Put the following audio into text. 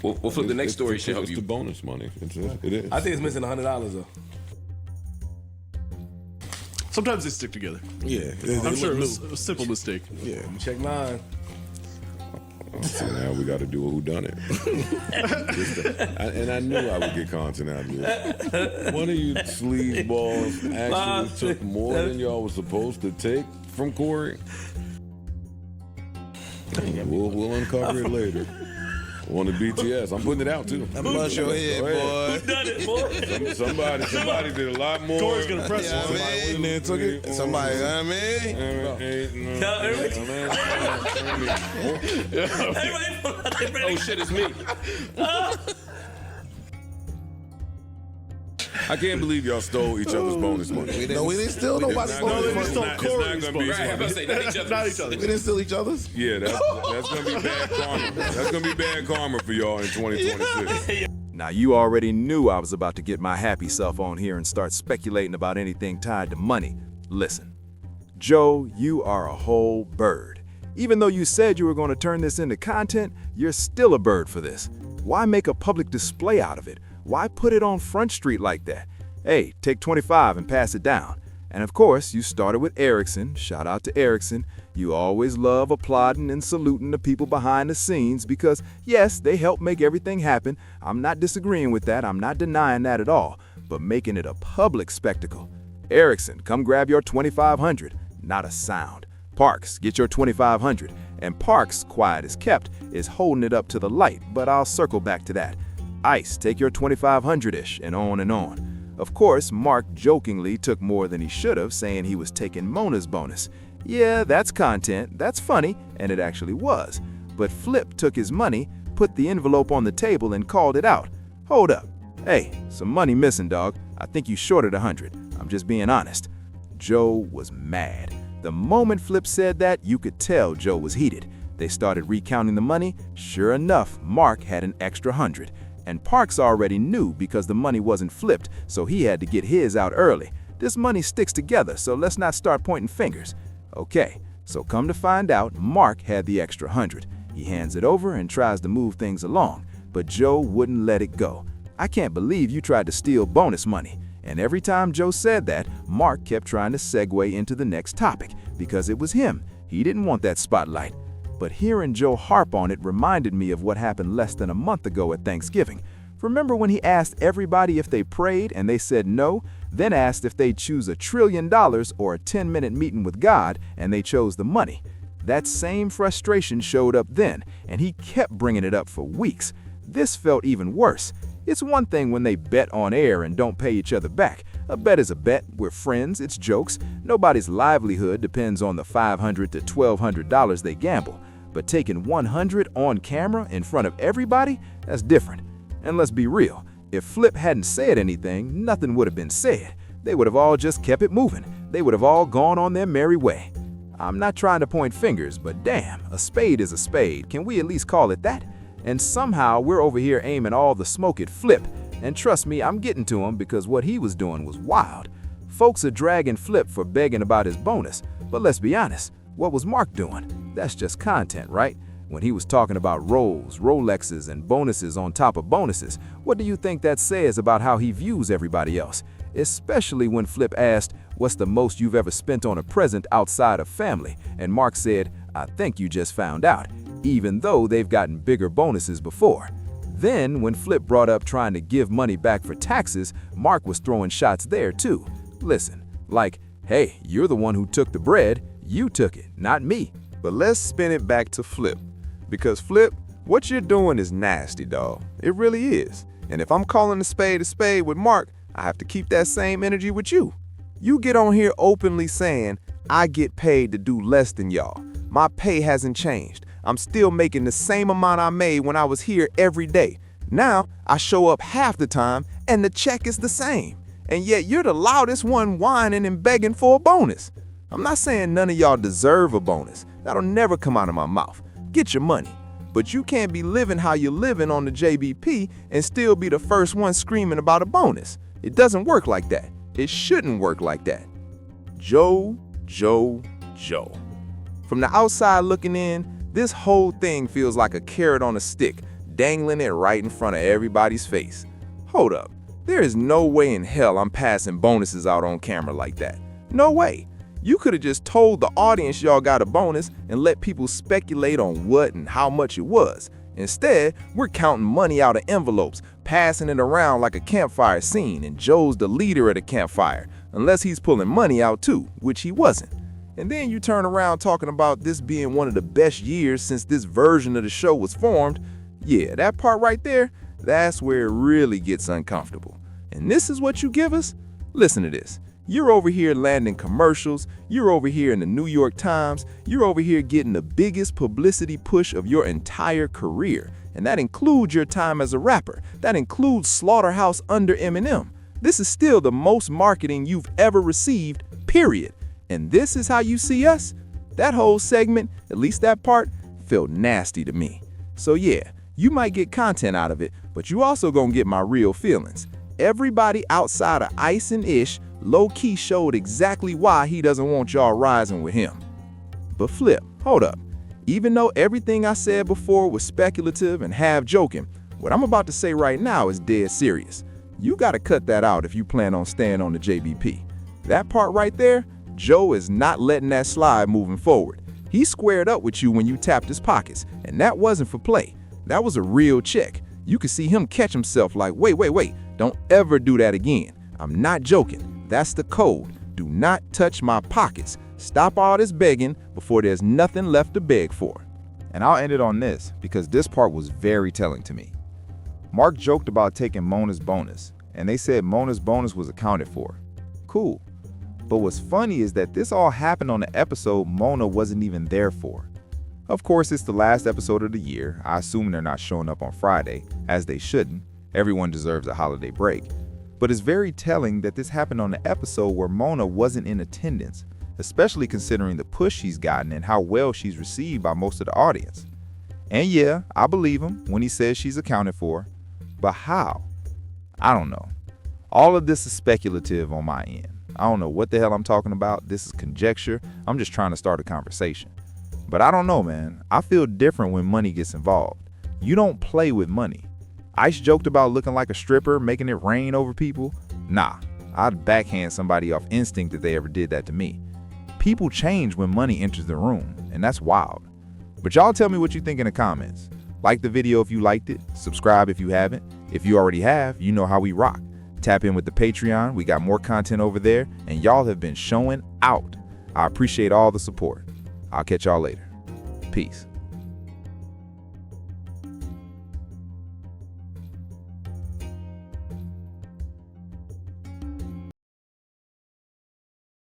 We'll flip the next story. Should help It's you. the bonus money. It is. I think it's missing $100 though. Sometimes they stick together. Yeah. I'm sure it was a simple mistake. Yeah. Check mine. So now we got to do a whodunit. And I knew I would get content out of this. One of you sleazeballs actually took more than y'all was supposed to take from Corey. We'll uncover it later. On the BTS. I'm putting it out too. Bust your head, boy. Who done it, boy? Somebody did a lot more. Corey's gonna press Yeah, one. I mean, Somebody took it. somebody, you know what I mean? Oh shit, it's me. I can't believe y'all stole each other's bonus money. No, we didn't steal nobody's not- bonus they money. stole It's Corey's not gonna be. Right, I'm about to say not each other. Not each other. We didn't steal each other's. Yeah, that's gonna be bad karma. That's gonna be bad karma for y'all in 2026. Now, you already knew I was about to get my happy self on here and start speculating about anything tied to money. Listen, Joe, you are a whole bird. Even though you said you were going to turn this into content, you're still a bird for this. Why make a public display out of it? Why put it on Front Street like that? Hey, take 25 and pass it down. And of course, you started with Erickson. Shout out to Erickson. You always love applauding and saluting the people behind the scenes because, yes, they help make everything happen. I'm not disagreeing with that. I'm not denying that at all. But making it a public spectacle. Erickson, come grab your 2,500. Not a sound. Parks, get your 2,500. And Parks, quiet as kept, is holding it up to the light, but I'll circle back to that. Ice, take your 2,500-ish, and on and on. Of course, Mark jokingly took more than he should have, saying he was taking Mona's bonus. Yeah, that's content, that's funny, and it actually was. But Flip took his money, put the envelope on the table, and called it out. Hold up. Hey, some money missing, dog. I think you shorted 100. I'm just being honest. Joe was mad. The moment Flip said that, you could tell Joe was heated. They started recounting the money. Sure enough, Mark had an extra 100. And Parks already knew because the money wasn't flipped, so he had to get his out early. This money sticks together, so let's not start pointing fingers. Okay, so come to find out, Mark had the extra 100. He hands it over and tries to move things along, but Joe wouldn't let it go. I can't believe you tried to steal bonus money. And every time Joe said that, Mark kept trying to segue into the next topic because it was him. He didn't want that spotlight. But hearing Joe harp on it reminded me of what happened less than a month ago at Thanksgiving. Remember when he asked everybody if they prayed and they said no, then asked if they'd choose $1 trillion or a 10-minute meeting with God and they chose the money? That same frustration showed up then, and he kept bringing it up for weeks. This felt even worse. It's one thing when they bet on air and don't pay each other back. A bet is a bet, we're friends, it's jokes. Nobody's livelihood depends on the $500 to $1,200 they gamble. But taking 100 on camera in front of everybody, that's different. And let's be real, if Flip hadn't said anything, nothing would have been said. They would have all just kept it moving. They would have all gone on their merry way. I'm not trying to point fingers, but damn, a spade is a spade. Can we at least call it that? And somehow we're over here aiming all the smoke at Flip. And trust me, I'm getting to him because what he was doing was wild. Folks are dragging Flip for begging about his bonus, but let's be honest, what was Mark doing? That's just content, right? When he was talking about Rolls, Rolexes, and bonuses on top of bonuses, what do you think that says about how he views everybody else? Especially when Flip asked, what's the most you've ever spent on a present outside of family? And Mark said, I think you just found out, even though they've gotten bigger bonuses before. Then, when Flip brought up trying to give money back for taxes, Mark was throwing shots there too. Listen, like, hey, you're the one who took the bread, you took it, not me. But let's spin it back to Flip. Because Flip, what you're doing is nasty, dawg. It really is. And if I'm calling a spade with Mark, I have to keep that same energy with you. You get on here openly saying, I get paid to do less than y'all. My pay hasn't changed. I'm still making the same amount I made when I was here every day. Now, I show up half the time and the check is the same. And yet you're the loudest one whining and begging for a bonus. I'm not saying none of y'all deserve a bonus. That'll never come out of my mouth. Get your money. But you can't be living how you're living on the JBP and still be the first one screaming about a bonus. It doesn't work like that. It shouldn't work like that. Joe. From the outside looking in, this whole thing feels like a carrot on a stick, dangling it right in front of everybody's face. Hold up. There is no way in hell I'm passing bonuses out on camera like that. No way. You could have just told the audience y'all got a bonus and let people speculate on what and how much it was. Instead, we're counting money out of envelopes, passing it around like a campfire scene, and Joe's the leader of the campfire, unless he's pulling money out too, which he wasn't. And then you turn around talking about this being one of the best years since this version of the show was formed. Yeah, that part right there, that's where it really gets uncomfortable. And this is what you give us? Listen to this. You're over here landing commercials, you're over here in the New York Times, you're over here getting the biggest publicity push of your entire career. And that includes your time as a rapper. That includes Slaughterhouse under Eminem. This is still the most marketing you've ever received, period. And this is how you see us? That whole segment, at least that part, felt nasty to me. So yeah, you might get content out of it, but you also gonna get my real feelings. Everybody outside of Ice and Ish low-key showed exactly why he doesn't want y'all rising with him. But Flip, hold up. Even though everything I said before was speculative and half joking, what I'm about to say right now is dead serious. You gotta cut that out if you plan on staying on the JBP. That part right there, Joe is not letting that slide moving forward. He squared up with you when you tapped his pockets, and that wasn't for play. That was a real check. You could see him catch himself like, wait, don't ever do that again. I'm not joking. That's the code. Do not touch my pockets. Stop all this begging before there's nothing left to beg for. And I'll end it on this because this part was very telling to me. Mark joked about taking Mona's bonus, and they said Mona's bonus was accounted for. Cool. But what's funny is that this all happened on the episode Mona wasn't even there for. Of course, it's the last episode of the year. I assume they're not showing up on Friday, as they shouldn't. Everyone deserves a holiday break. But it's very telling that this happened on the episode where Mona wasn't in attendance, especially considering the push she's gotten and how well she's received by most of the audience. And yeah, I believe him when he says she's accounted for. But how? I don't know. All of this is speculative on my end. I don't know what the hell I'm talking about. This is conjecture. I'm just trying to start a conversation. But I don't know, man. I feel different when money gets involved. You don't play with money. Ice joked about looking like a stripper, making it rain over people. Nah, I'd backhand somebody off instinct if they ever did that to me. People change when money enters the room, and that's wild. But y'all tell me what you think in the comments. Like the video if you liked it, subscribe if you haven't. If you already have, you know how we rock. Tap in with the Patreon, we got more content over there, and y'all have been showing out. I appreciate all the support. I'll catch y'all later. Peace.